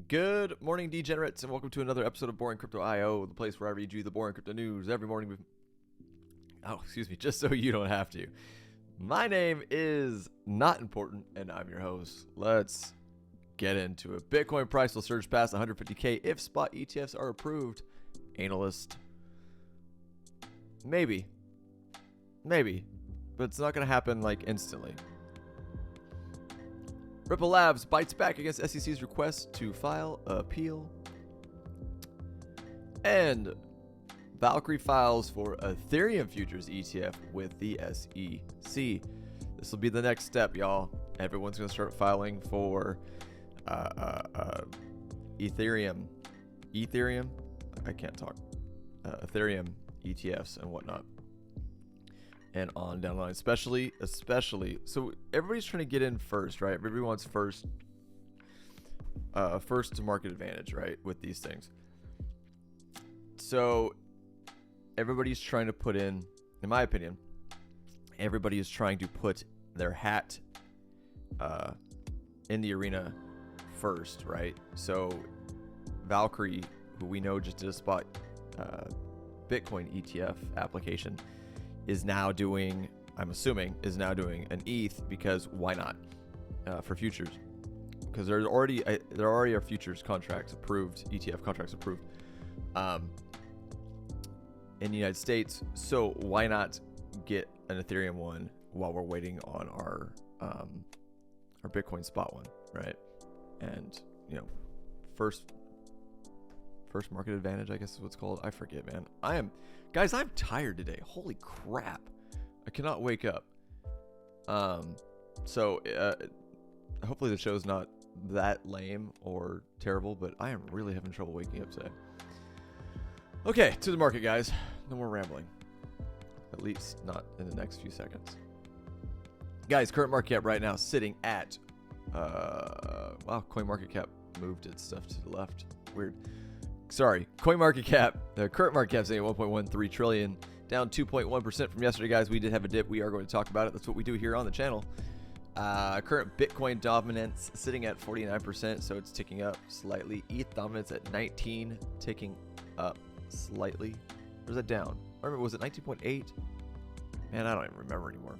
Good morning, degenerates, and welcome to another episode of Boring Crypto IO, the place where I read you the boring crypto news every morning. Just so you don't have to. My name is Not Important, and I'm your host. Let's get into it. Bitcoin price will surge past 150K if spot ETFs are approved. Analyst. Maybe, but it's not going to happen like instantly. Ripple Labs bites back against SEC's request to file appeal. And Valkyrie files for Ethereum futures ETF with the SEC. This will be the next step, y'all. Everyone's going to start filing for Ethereum. I can't talk. Ethereum ETFs and whatnot. And on down the line, especially. So everybody's trying to get in first, right? Everybody wants first to market advantage, right? With these things. So everybody's trying to put in my opinion, everybody is trying to put their hat in the arena first, right? So Valkyrie, who we know just did a spot Bitcoin ETF application, is now doing, I'm assuming, an ETH because why not? For futures, because there already are futures contracts approved, ETF contracts approved in the United States. So why not get an Ethereum one while we're waiting on our Bitcoin spot one, right? And first market advantage, I guess is what's called. I forget, man. I'm tired today. Holy crap. I cannot wake up. So hopefully the show's not that lame or terrible, but I am really having trouble waking up today. Okay, to the market, guys. No more rambling. At least not in the next few seconds. Guys, current market cap right now sitting at wow, CoinMarketCap moved its stuff to the left. Weird. Sorry, CoinMarketCap, the current market cap is at 1.13 trillion, down 2.1% from yesterday, guys. We did have a dip. We are going to talk about it. That's what we do here on the channel. Current Bitcoin dominance sitting at 49%, so it's ticking up slightly. ETH dominance at 19, ticking up slightly. Or is that down? Or was it 19.8? Man, I don't even remember anymore.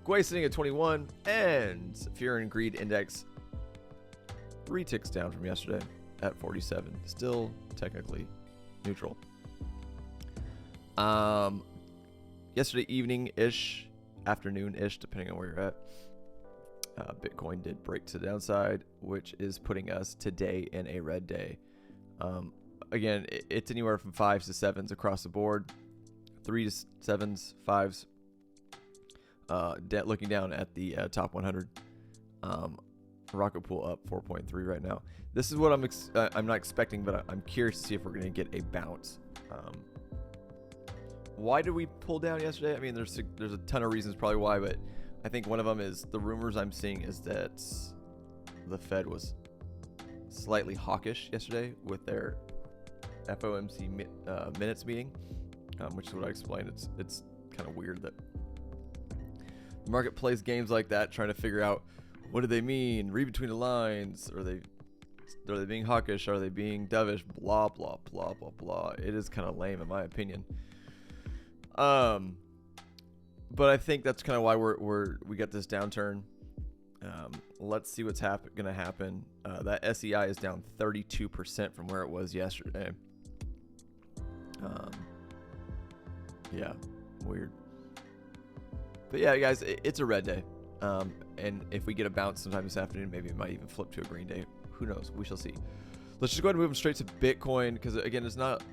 Gwei sitting at 21, and Fear and Greed Index 3 ticks down from yesterday at 47. Still technically neutral. Yesterday evening-ish, afternoon-ish, depending on where you're at, Bitcoin did break to the downside, which is putting us today in a red day. Again, it's anywhere from 5s to 7s across the board. 3s to 7s, 5s. Looking down at the top 100. Rocket pool up 4.3 right now. This is what I'm not expecting, but I'm curious to see if we're going to get a bounce. Why did we pull down yesterday? I mean, there's a ton of reasons probably why, but I think one of them is the rumors I'm seeing is that the Fed was slightly hawkish yesterday with their FOMC minutes meeting, which is what I explained. It's kind of weird that the market plays games like that, trying to figure out what do they mean, read between the lines. Are they being hawkish? Are they being dovish? Blah blah blah blah blah. It is kind of lame in my opinion. But I think that's kind of why we got this downturn. Let's see what's gonna happen. That SEI is down 32% from where it was yesterday. Yeah, weird. But yeah, guys, it's a red day. And if we get a bounce sometime this afternoon, maybe it might even flip to a green day. Who knows? We shall see. Let's just go ahead and move straight to Bitcoin because again, it's not.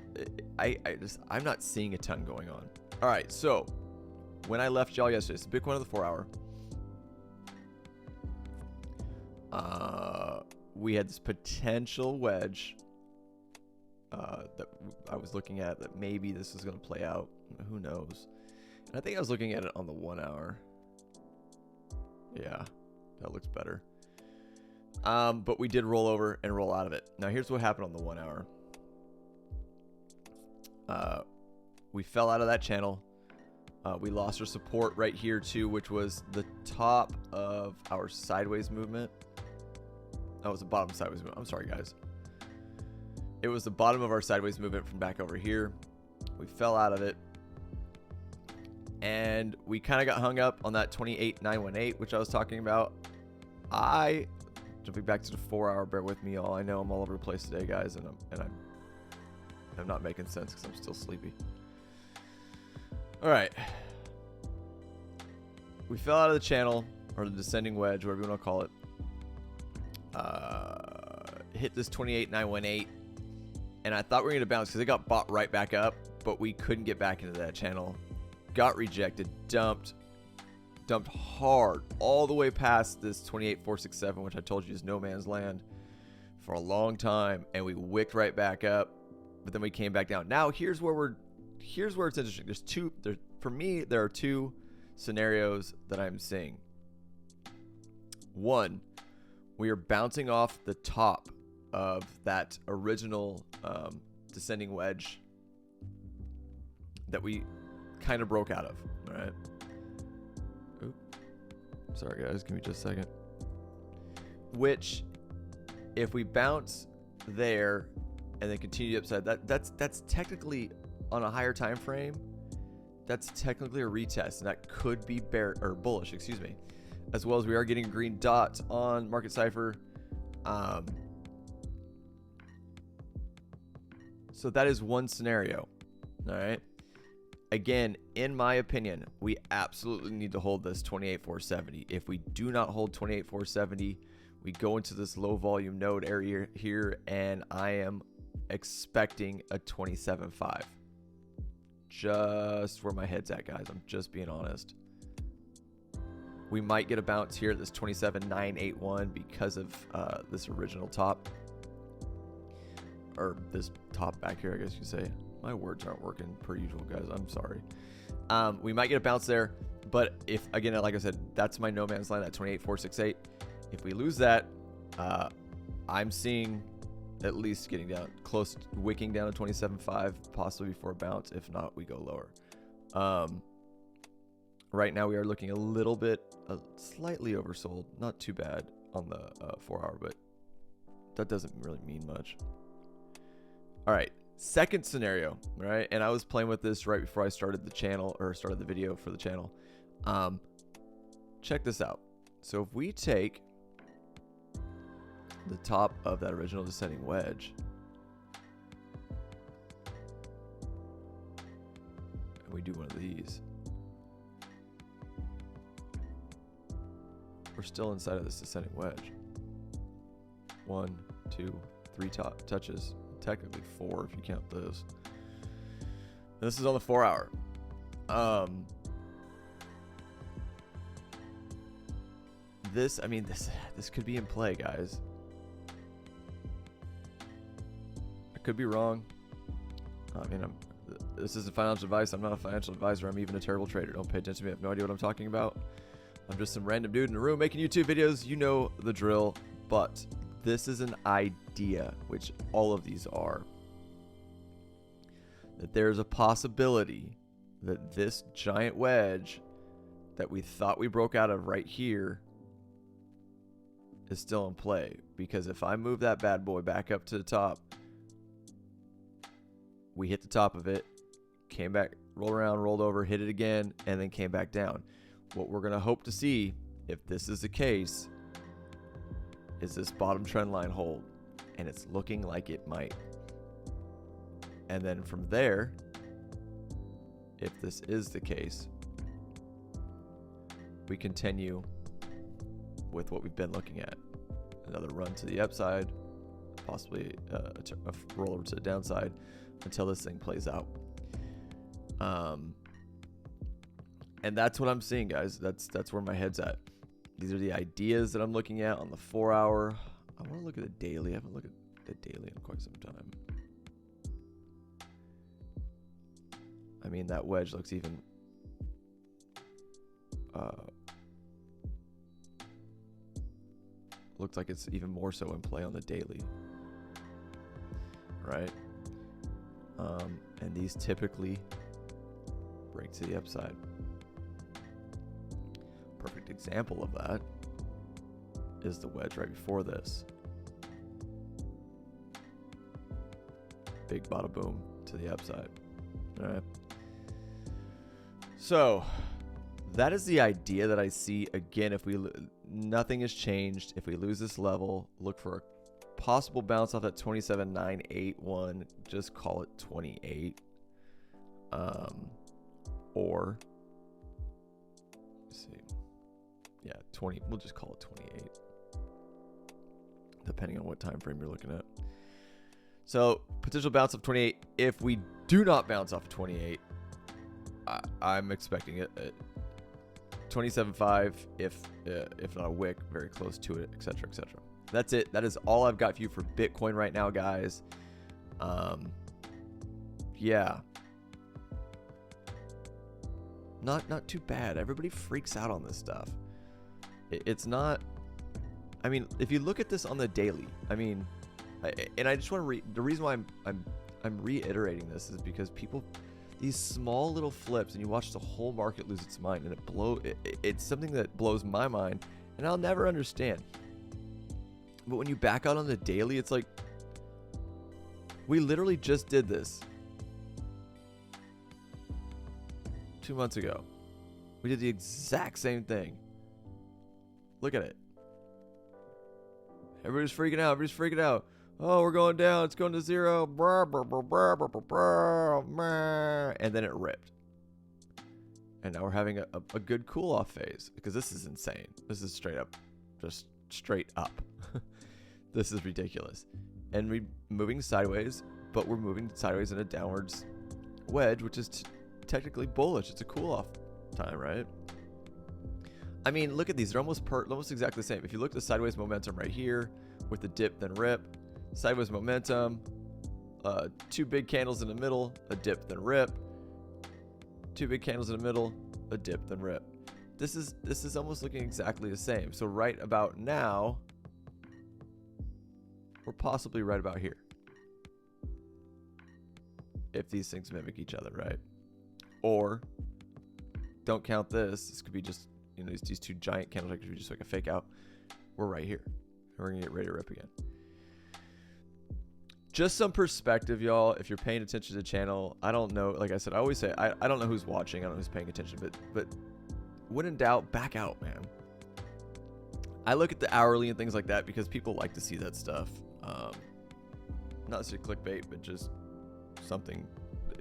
I'm not seeing a ton going on. All right, so when I left y'all yesterday, it's Bitcoin of the 4 hour. We had this potential wedge that I was looking at that maybe this is going to play out. Who knows? And I think I was looking at it on the 1 hour. Yeah, that looks better. But we did roll over and roll out of it. Now here's what happened on the 1 hour. We fell out of that channel. We lost our support right here too, which was the top of our sideways movement. That was the bottom sideways movement. I'm sorry, guys. It was the bottom of our sideways movement from back over here. We fell out of it. And we kind of got hung up on that 28,918, which I was talking about. Jumping back to the 4-hour, bear with me all. I know I'm all over the place today, guys, and I'm not making sense because I'm still sleepy. All right. We fell out of the channel, or the descending wedge, whatever you want to call it. Hit this 28,918, and I thought we were going to bounce because it got bought right back up, but we couldn't get back into that channel. Got rejected, dumped hard all the way past this 28,467, which I told you is no man's land for a long time, and we wicked right back up, but then we came back down. Now here's where it's interesting. For me, there are two scenarios that I'm seeing. One, we are bouncing off the top of that original descending wedge that we kind of broke out of. All right. Oop. Sorry guys, give me just a second. Which, if we bounce there and then continue upside, that's technically on a higher time frame. That's technically a retest, and that could be bear or bullish, excuse me. As well as we are getting a green dot on Market Cipher. So that is one scenario. All right. Again, in my opinion, we absolutely need to hold this 28,470. If we do not hold 28,470, we go into this low volume node area here, and I am expecting a 27.5. Just where my head's at, guys. I'm just being honest. We might get a bounce here at this 27,981 because of this original top. Or this top back here, I guess you could say. My words aren't working per usual, guys. I'm sorry. We might get a bounce there. But if, again, like I said, that's my no man's land at 28,468. If we lose that, I'm seeing at least getting down close, wicking down to 27.5, possibly before a bounce. If not, we go lower. Right now we are looking a little bit slightly oversold, not too bad on the 4-hour, but that doesn't really mean much. All right, second scenario, right? And I was playing with this right before I started the channel, or started the video for the channel. Check this out. So if we take the top of that original descending wedge and we do one of these, we're still inside of this descending wedge. 1, 2, 3 touches, technically 4 if you count those. This is on the 4-hour. This could be in play, guys. I could be wrong. I mean, this isn't financial advice. I'm not a financial advisor. I'm even a terrible trader. Don't pay attention to me. I have no idea what I'm talking about. I'm just some random dude in a room making YouTube videos. You know the drill. But this is an idea, which all of these are, that there's a possibility that this giant wedge that we thought we broke out of right here is still in play. Because if I move that bad boy back up to the top, we hit the top of it, came back, rolled around, rolled over, hit it again, and then came back down. What we're going to hope to see, if this is the case, is this bottom trend line hold. And it's looking like it might. And then from there, if this is the case, we continue with what we've been looking at. Another run to the upside, possibly a roll over to the downside until this thing plays out. And that's what I'm seeing, guys. That's where my head's at. These are the ideas that I'm looking at on the 4-hour. I want to look at the daily. I haven't looked at the daily in quite some time. I mean, that wedge looks even looks like it's even more so in play on the daily, right? And these typically break to the upside. Perfect example of that is the wedge right before this. big bada boom to the upside. All right. So that is the idea that I see. Again, if we nothing has changed, if we lose this level, look for a possible bounce off at 27,981. Just call it 28. Or let's see, yeah, 20. We'll just call it 28, depending on what time frame you're looking at. So potential bounce of 28. If we do not bounce off of 28, I'm expecting it at 27.5. If not a wick, very close to it, etc., etc. That's it. That is all I've got for you for Bitcoin right now, guys. Yeah. Not too bad. Everybody freaks out on this stuff. It's not. I mean, if you look at this on the daily, I mean, and I just want to the reason why I'm reiterating this is because people, these small little flips, and you watch the whole market lose its mind, and it's something that blows my mind, and I'll never understand. But when you back out on the daily, it's like we literally just did this 2 months ago. We did the exact same thing. Look at it. Everybody's freaking out. Everybody's freaking out. Oh, we're going down. It's going to zero. And then it ripped. And now we're having a good cool off phase because this is insane. This is straight up. Just straight up. This is ridiculous. And we're moving sideways, but we're moving sideways in a downwards wedge, which is technically bullish. It's a cool off time, right? I mean, look at these. They're almost exactly the same. If you look at the sideways momentum right here with the dip then rip, sideways momentum, two big candles in the middle, a dip then rip, two big candles in the middle, a dip then rip. This is almost looking exactly the same. So right about now, we're possibly right about here. If these things mimic each other, right? Or don't count this. This could be just, you know, these two giant candles could be just like a fake out. We're right here. We're gonna get ready to rip again. Just some perspective, y'all. If you're paying attention to the channel, I don't know. Like I said, I always say I don't know who's watching. I don't know who's paying attention. But when in doubt, back out, man. I look at the hourly and things like that because people like to see that stuff. Not necessarily clickbait, but just something.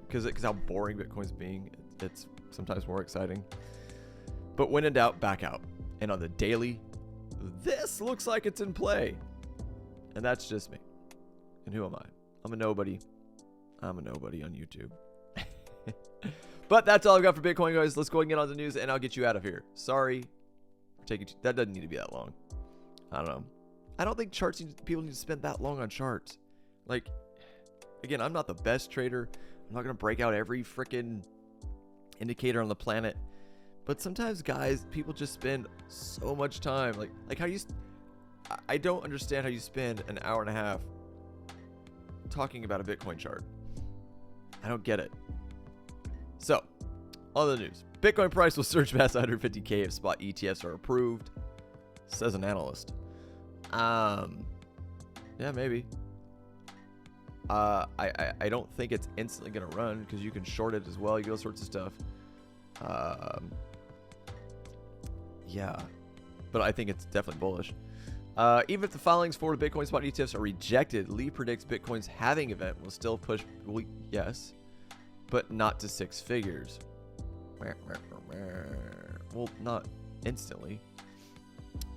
Because how boring Bitcoin's being, it's sometimes more exciting. But when in doubt, back out. And on the daily, this looks like it's in play. And that's just me. And who am I? I'm a nobody. I'm a nobody on YouTube. But that's all I've got for Bitcoin, guys. Let's go and get on the news, and I'll get you out of here. Sorry. That doesn't need to be that long. I don't know. I don't think people need to spend that long on charts. Like, again, I'm not the best trader. I'm not going to break out every freaking indicator on the planet. But sometimes, guys, people just spend so much time. Like how I don't understand how you spend an hour and a half talking about a Bitcoin chart. I don't get it. So, on the news. Bitcoin price will surge past 150K if spot ETFs are approved, says an analyst. Yeah, maybe. I don't think it's instantly going to run because you can short it as well. You get all sorts of stuff. Yeah, but I think it's definitely bullish. Even if the filings for the Bitcoin spot ETFs are rejected, Lee predicts Bitcoin's halving event will still push, yes, but not to six figures. Well, not instantly.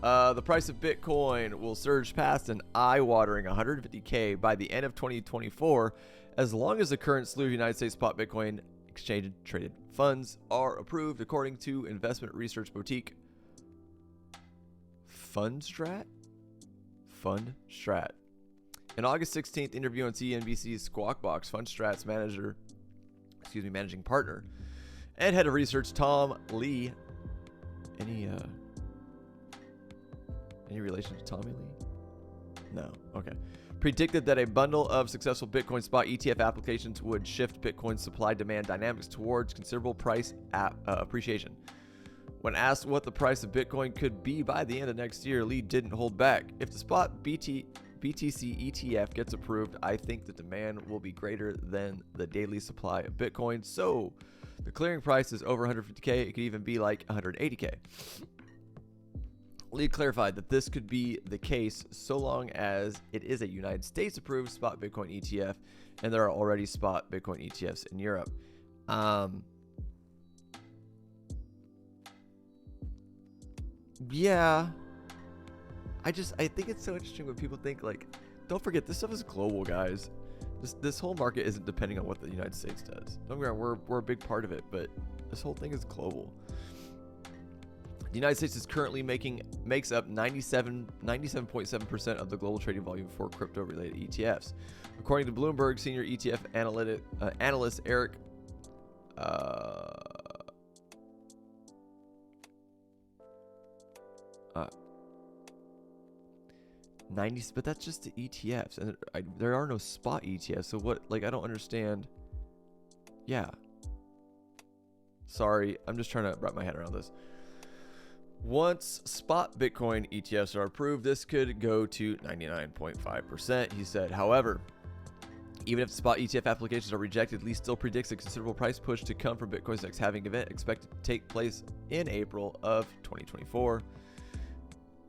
The price of Bitcoin will surge past an eye-watering 150K by the end of 2024, as long as the current slew of United States spot Bitcoin exchange-traded funds are approved, according to investment research boutique Fundstrat. In August 16th interview on CNBC's Squawk Box, Fundstrat's managing partner and head of research Tom Lee. Any relation to Tommy Lee? No. Okay. Predicted that a bundle of successful Bitcoin spot ETF applications would shift Bitcoin's supply-demand dynamics towards considerable price appreciation. When asked what the price of Bitcoin could be by the end of next year, Lee didn't hold back. If the spot BTC ETF gets approved, I think the demand will be greater than the daily supply of Bitcoin. So the clearing price is over 150K. It could even be like 180K. Lee clarified that this could be the case so long as it is a United States approved spot Bitcoin ETF, and there are already spot Bitcoin ETFs in Europe. Yeah. I think it's so interesting when people think, like, don't forget, this stuff is global, guys. This whole market isn't depending on what the United States does. Don't get me wrong, we're a big part of it, but this whole thing is global. The United States is currently makes up 97.7% of the global trading volume for crypto-related ETFs. According to Bloomberg, senior ETF analyst Eric 90, but that's just the ETFs, and there are no spot ETFs. So what? Like, I don't understand. Yeah. Sorry, I'm just trying to wrap my head around this. Once spot Bitcoin ETFs are approved, this could go to 99.5%, he said. However, even if spot ETF applications are rejected, Lee still predicts a considerable price push to come from Bitcoin's next halving event, expected to take place in April of 2024.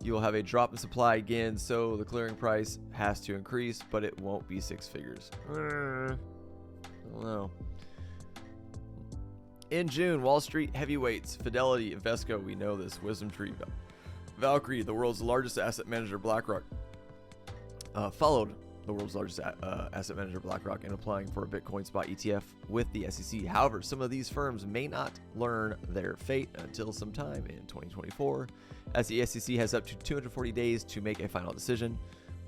You will have a drop in supply again, so the clearing price has to increase, but it won't be six figures. I don't know. In June, Wall Street heavyweights Fidelity, Invesco, we know this, Wisdom Tree, Valkyrie, the world's largest asset manager, BlackRock, followed the world's largest asset manager, BlackRock, in applying for a Bitcoin spot ETF with the SEC. However, some of these firms may not learn their fate until sometime in 2024, as the SEC has up to 240 days to make a final decision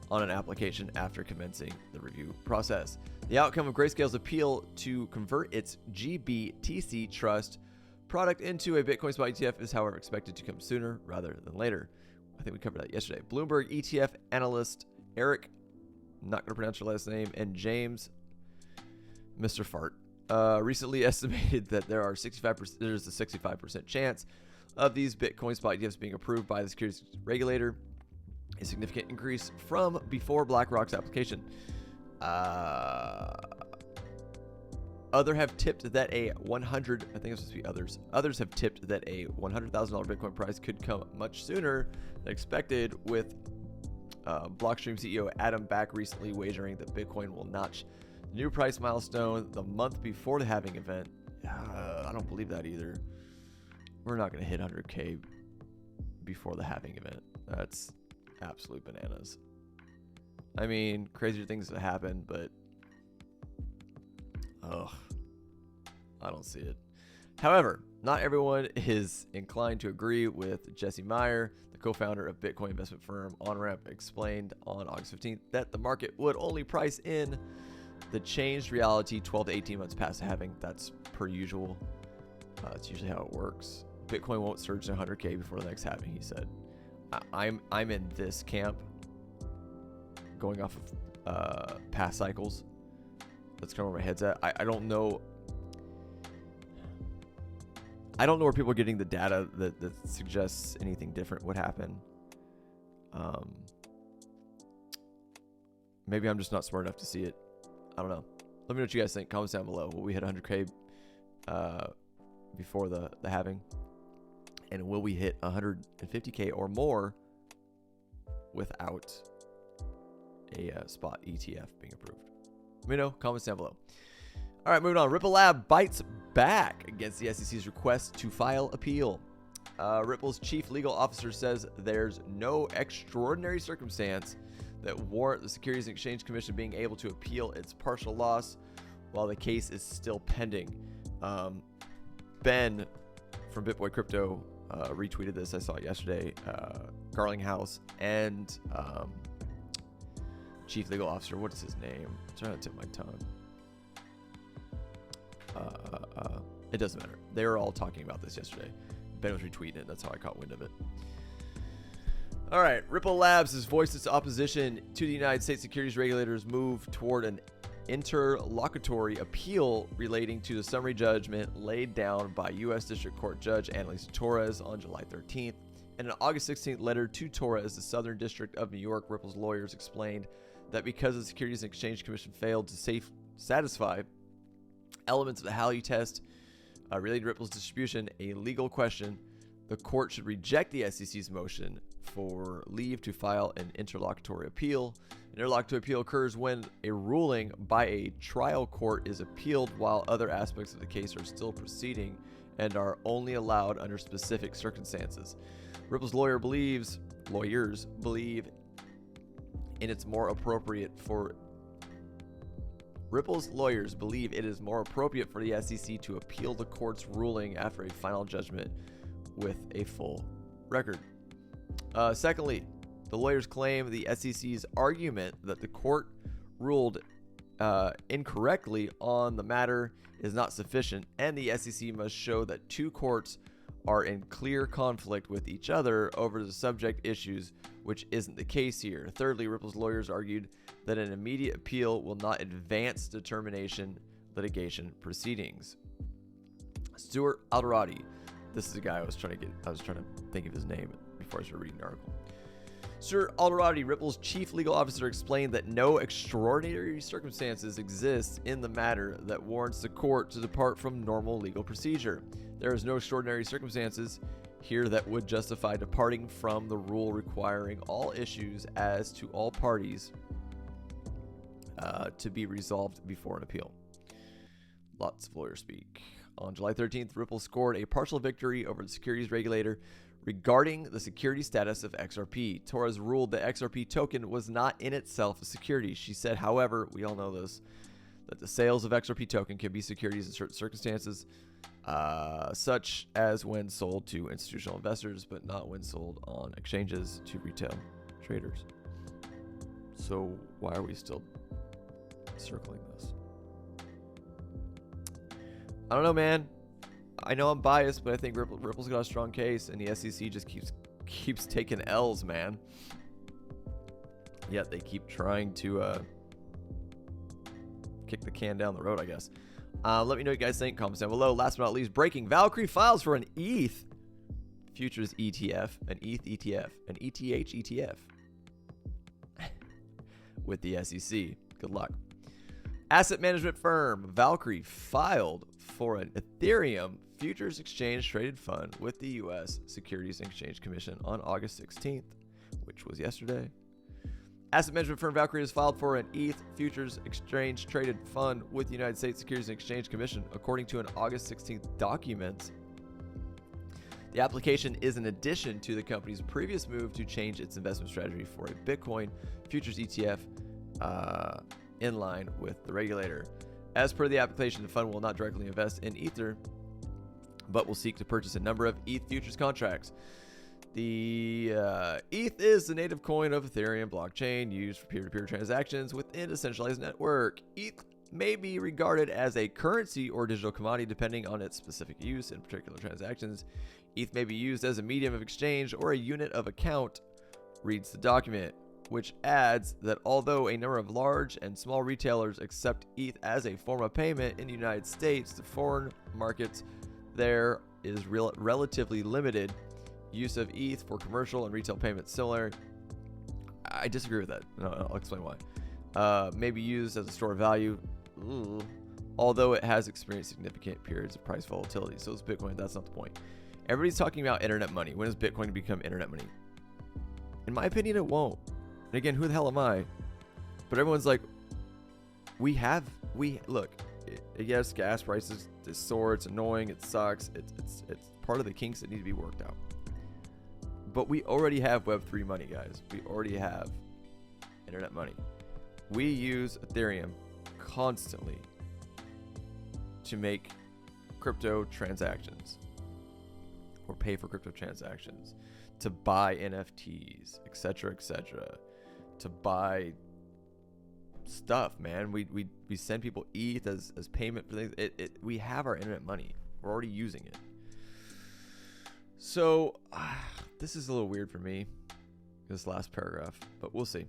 on an application after commencing the review process. The outcome of Grayscale's appeal to convert its GBTC Trust product into a Bitcoin spot ETF is, however, expected to come sooner rather than later. I think we covered that yesterday. Bloomberg ETF analyst Eric, not going to pronounce your last name, and James, Mr. Fart, recently estimated that there's a 65% chance of these Bitcoin spot ETFs being approved by the securities regulator, a significant increase from before BlackRock's application. Others have tipped that a $100,000 Bitcoin price could come much sooner than expected, with Blockstream CEO Adam Back recently wagering that Bitcoin will notch the new price milestone the month before the halving event. I don't believe that either. We're not going to hit 100K before the halving event. That's absolute bananas. I mean, crazier things have happened, but I don't see it. However, not everyone is inclined to agree with Jesse Meyer, the co-founder of Bitcoin investment firm OnRamp, explained on August 15th that the market would only price in the changed reality 12 to 18 months past the halving. That's per usual. It's usually how it works. Bitcoin won't surge to 100K before the next halving, he said. I'm in this camp, going off of past cycles. That's kind of where my head's at. I don't know. I don't know where people are getting the data that suggests anything different would happen. Maybe I'm just not smart enough to see it. I don't know. Let me know what you guys think. Comments down below. Will we hit 100K before the halving? And will we hit 150K or more without a spot ETF being approved? Let me know. Comments down below. All right, moving on. Ripple Lab bites back against the SEC's request to file appeal. Ripple's chief legal officer says there's no extraordinary circumstance that warrant the Securities and Exchange Commission being able to appeal its partial loss while the case is still pending. Ben from BitBoy Crypto retweeted this. I saw it yesterday. Garlinghouse and chief legal officer, what is his name? I'm trying to tip my tongue. It doesn't matter. They were all talking about this yesterday. Ben was retweeting it. That's how I caught wind of it. All right. Ripple Labs has voiced its opposition to the United States securities regulators' move toward an interlocutory appeal relating to the summary judgment laid down by U.S. District Court Judge Annalisa Torres on July 13th In an August 16th letter to Torres, the Southern District of New York, Ripple's lawyers explained that because the Securities and Exchange Commission failed to satisfy elements of the Halley test related to Ripple's distribution, a legal question, the court should reject the SEC's motion for leave to file an interlocutory appeal. An interlocutory appeal occurs when a ruling by a trial court is appealed while other aspects of the case are still proceeding and are only allowed under specific circumstances. Ripple's lawyers believe it is more appropriate for the SEC to appeal the court's ruling after a final judgment with a full record. Secondly, the lawyers claim the SEC's argument that the court ruled incorrectly on the matter is not sufficient, and the SEC must show that two courts are in clear conflict with each other over the subject issues, which isn't the case here. Thirdly, Ripple's lawyers argued that an immediate appeal will not advance litigation proceedings. Stuart Alderati. This is a guy I was trying to think of his name before I started reading the article. Sir Alderati, Ripple's chief legal officer, explained that no extraordinary circumstances exist in the matter that warrants the court to depart from normal legal procedure. There is no extraordinary circumstances here that would justify departing from the rule requiring all issues as to all parties to be resolved before an appeal. Lots of lawyer speak. On July 13th, Ripple scored a partial victory over the securities regulator regarding the security status of XRP. Torres ruled the XRP token was not in itself a security. She said, however, we all know this, that the sales of XRP token can be securities in certain circumstances, such as when sold to institutional investors, but not when sold on exchanges to retail traders. So why are we still circling this? I don't know, man. I know I'm biased, but I think Ripple's got a strong case, and the SEC just keeps taking L's, man. Yet they keep trying to kick the can down the road, I guess. Let me know what you guys think. Comments down below. Last but not least, breaking. Valkyrie files for an ETH futures ETF, an ETH ETF, an ETH ETF with the SEC. Good luck. Asset management firm Valkyrie filed for an Ethereum futures exchange traded fund with the U.S. Securities and Exchange Commission on August 16th, which was yesterday. Asset management firm Valkyrie has filed for an ETH futures exchange traded fund with the United States Securities and Exchange Commission, according to an August 16th document. The application is in addition to the company's previous move to change its investment strategy for a Bitcoin futures ETF in line with the regulator. As per the application, the fund will not directly invest in Ether, but will seek to purchase a number of ETH futures contracts. The ETH is the native coin of Ethereum blockchain used for peer-to-peer transactions within a centralized network. ETH may be regarded as a currency or digital commodity depending on its specific use in particular transactions. ETH may be used as a medium of exchange or a unit of account, reads the document, which adds that although a number of large and small retailers accept ETH as a form of payment in the United States, the foreign markets there is relatively limited use of ETH for commercial and retail payments. Similar, I disagree with that. No, I'll explain why. May be used as a store of value, although it has experienced significant periods of price volatility. So is Bitcoin. That's not the point. Everybody's talking about internet money. When is Bitcoin become internet money? In my opinion, it won't. And again, who the hell am I? But everyone's like, look, yes, gas prices soar. It's annoying. It sucks. It's part of the kinks that need to be worked out. But we already have Web3 money, guys. We already have internet money. We use Ethereum constantly to make crypto transactions or pay for crypto transactions, to buy NFTs, etc., to buy stuff, man. We send people ETH as payment for things. We have our internet money. We're already using it. So this is a little weird for me, this last paragraph, but we'll see.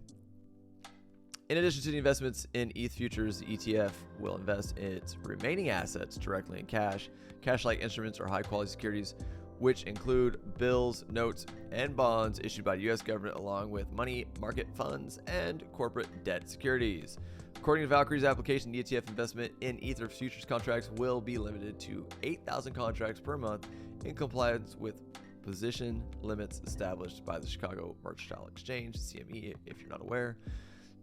In addition to the investments in ETH futures, the ETF will invest its remaining assets directly in cash. Cash-like instruments are high-quality securities which include bills, notes, and bonds issued by the U.S. government, along with money market funds and corporate debt securities. According to Valkyrie's application, the ETF investment in Ether futures contracts will be limited to 8,000 contracts per month in compliance with position limits established by the Chicago Mercantile Exchange, CME, if you're not aware.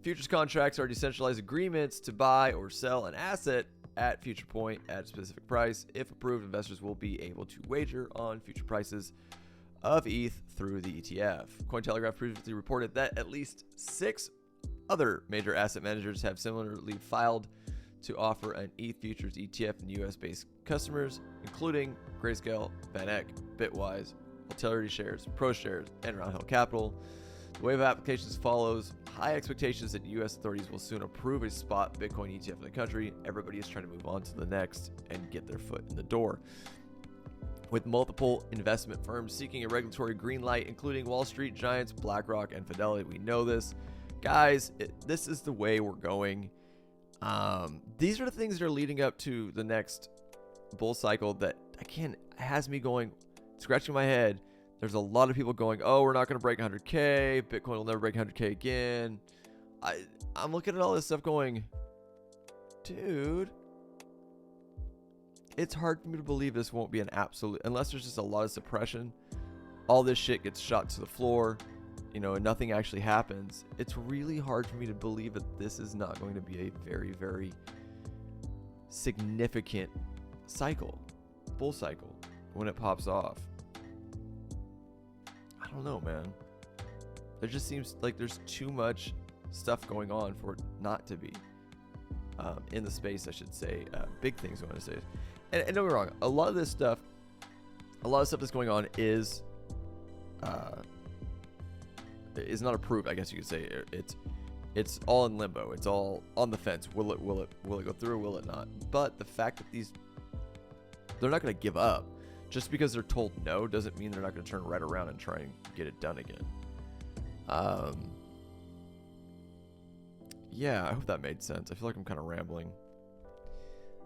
Futures contracts are decentralized agreements to buy or sell an asset at future point at a specific price. If approved, investors will be able to wager on future prices of ETH through the ETF. Cointelegraph previously reported that at least 6 other major asset managers have similarly filed to offer an ETH futures ETF in US-based customers, including Grayscale, VanEck, Bitwise, Valkyrie Shares, ProShares, and Roundhill Capital. The wave of applications follows high expectations that U.S. authorities will soon approve a spot Bitcoin ETF in the country. Everybody is trying to move on to the next and get their foot in the door. With multiple investment firms seeking a regulatory green light, including Wall Street giants, BlackRock, and Fidelity. We know this. Guys, this is the way we're going. These are the things that are leading up to the next bull cycle that, again, has me going, scratching my head. There's a lot of people going, oh, we're not going to break 100K. Bitcoin will never break 100K again. I'm looking at all this stuff going, dude, it's hard for me to believe this won't be an absolute, unless there's just a lot of suppression. All this shit gets shot to the floor, you know, and nothing actually happens. It's really hard for me to believe that this is not going to be a very, very significant cycle, bull cycle, when it pops off. I don't know, man. There just seems like there's too much stuff going on for it not to be in the space, I should say. Big things I want to say. And don't get me wrong, a lot of stuff that's going on is not approved, I guess you could say. It's all in limbo. It's all on the fence. Will it go through or will it not? But the fact that they're not going to give up. Just because they're told no doesn't mean they're not going to turn right around and try and get it done again. Yeah, I hope that made sense. I feel like I'm kind of rambling.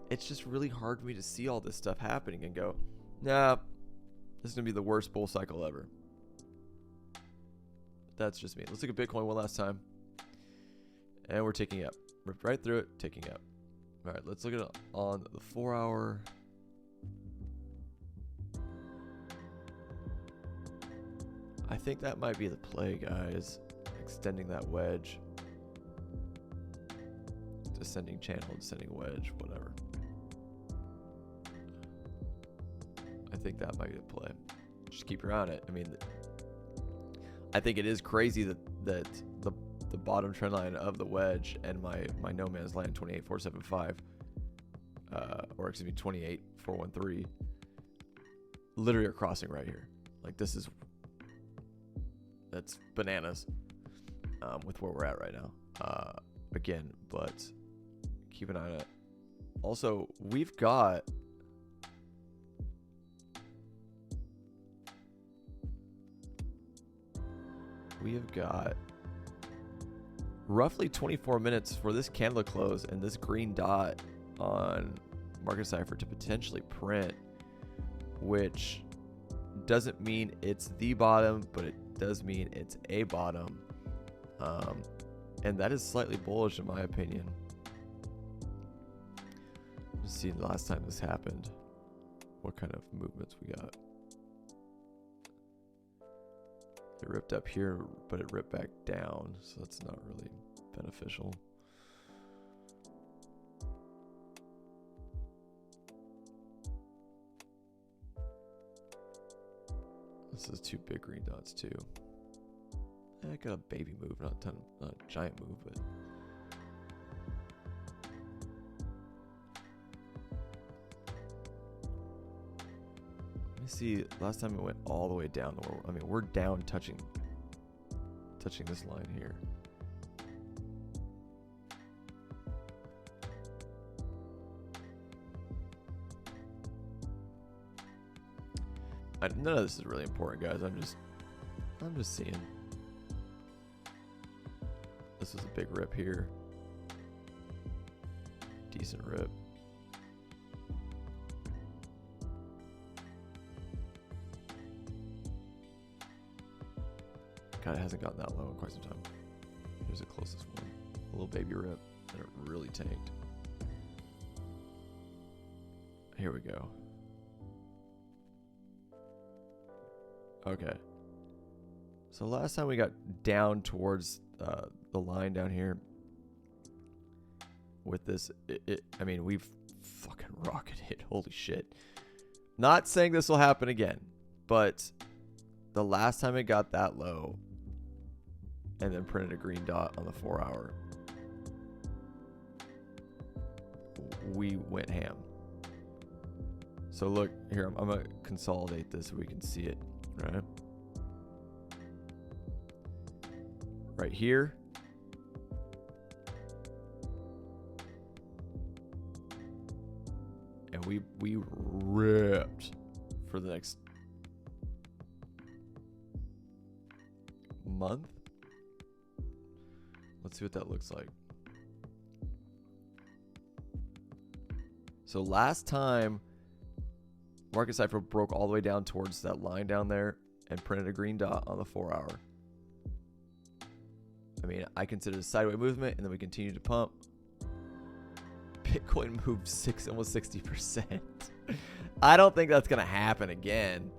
It's just really hard for me to see all this stuff happening and go, nah, this is going to be the worst bull cycle ever. That's just me. Let's look at Bitcoin one last time. And we're ticking up. Ripped right through it, ticking up. All right, let's look at it on the 4-hour. I think that might be the play, guys. Extending that wedge. Descending channel, descending wedge, whatever. I think that might be the play. Just keep your eye on it. I mean, I think it is crazy that the bottom trend line of the wedge and my no man's land 28475, or excuse me, 28413, literally are crossing right here. Like, that's bananas with where we're at right now. Again, but keep an eye on it. Also, we have got roughly 24 minutes for this candle to close and this green dot on Market Cipher to potentially print, which doesn't mean it's the bottom, but it does mean it's a bottom. And that is slightly bullish in my opinion. Let's see the last time this happened, what kind of movements we got. It ripped up here, but it ripped back down, so that's not really beneficial. This is 2 big green dots too. I got a baby move, not a giant move, but let me see. Last time it went all the way down. I mean, we're down touching this line here. None of this is really important, guys. I'm just seeing. This was a big rip here. Decent rip. Yeah, it hasn't gotten that low in quite some time. Here's the closest one. A little baby rip, and it really tanked. Here we go. Okay. So last time we got down towards the line down here with this, I mean, we've fucking rocketed. Holy shit. Not saying this will happen again, but the last time it got that low and then printed a green dot on the 4 hour, we went ham. So look here, I'm gonna consolidate this so we can see it, right? Right here. And we ripped for the next month. Let's see what that looks like. So last time Market Cipher broke all the way down towards that line down there and printed a green dot on the 4 hour. I mean, I consider it a sideways movement, and then we continue to pump. Bitcoin moved almost 60%. I don't think that's gonna happen again.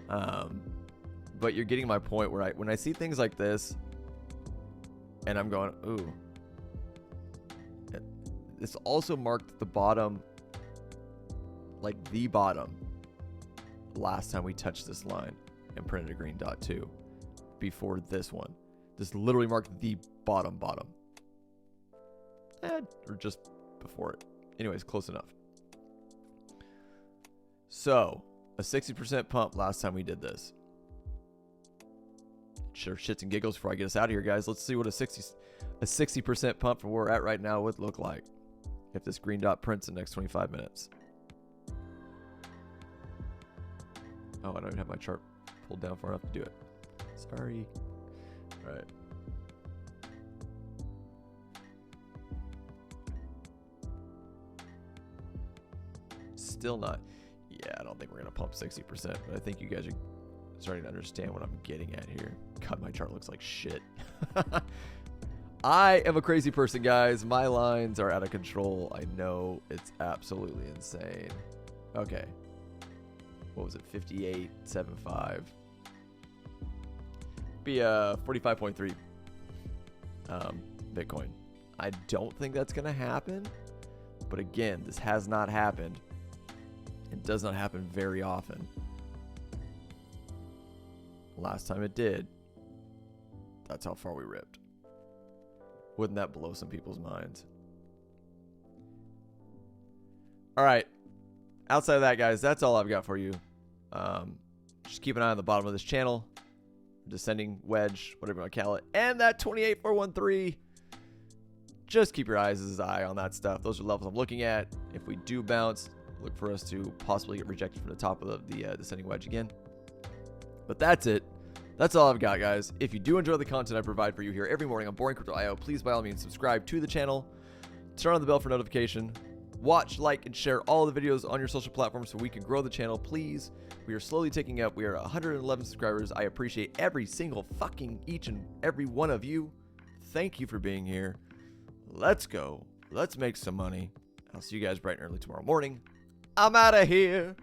But you're getting my point. Where when I see things like this, and I'm going, ooh. This also marked the bottom, like the bottom, last time we touched this line and printed a green dot too. Before this one. This literally marked the bottom. Or just before it. Anyways, close enough. So, a 60% pump last time we did this. Sure, shits and giggles before I get us out of here, guys. Let's see what a 60% pump from where we're at right now would look like if this green dot prints in the next 25 minutes. Oh, I don't even have my chart pulled down far enough to do it. Sorry. All right. Still not. Yeah, I don't think we're going to pump 60%, but I think you guys are starting to understand what I'm getting at here. God, my chart looks like shit. I am a crazy person, guys. My lines are out of control. I know it's absolutely insane. Okay. What was it? 58.75. Be 45.3 Bitcoin. I don't think that's going to happen. But again, this has not happened. It does not happen very often. Last time it did, that's how far we ripped. Wouldn't that blow some people's minds? All right. Outside of that, guys, that's all I've got for you. Just keep an eye on the bottom of this channel. Descending wedge, whatever you want to call it. And that 28413. Just keep your eyes on that stuff. Those are levels I'm looking at. If we do bounce, look for us to possibly get rejected from the top of the descending wedge again. But that's it. That's all I've got, guys. If you do enjoy the content I provide for you here every morning on Boring Crypto.io, please by all means subscribe to the channel. Turn on the bell for notification. Watch, like, and share all the videos on your social platforms so we can grow the channel, please. We are slowly ticking up. We are 111 subscribers. I appreciate every single fucking each and every one of you. Thank you for being here. Let's go. Let's make some money. I'll see you guys bright and early tomorrow morning. I'm out of here.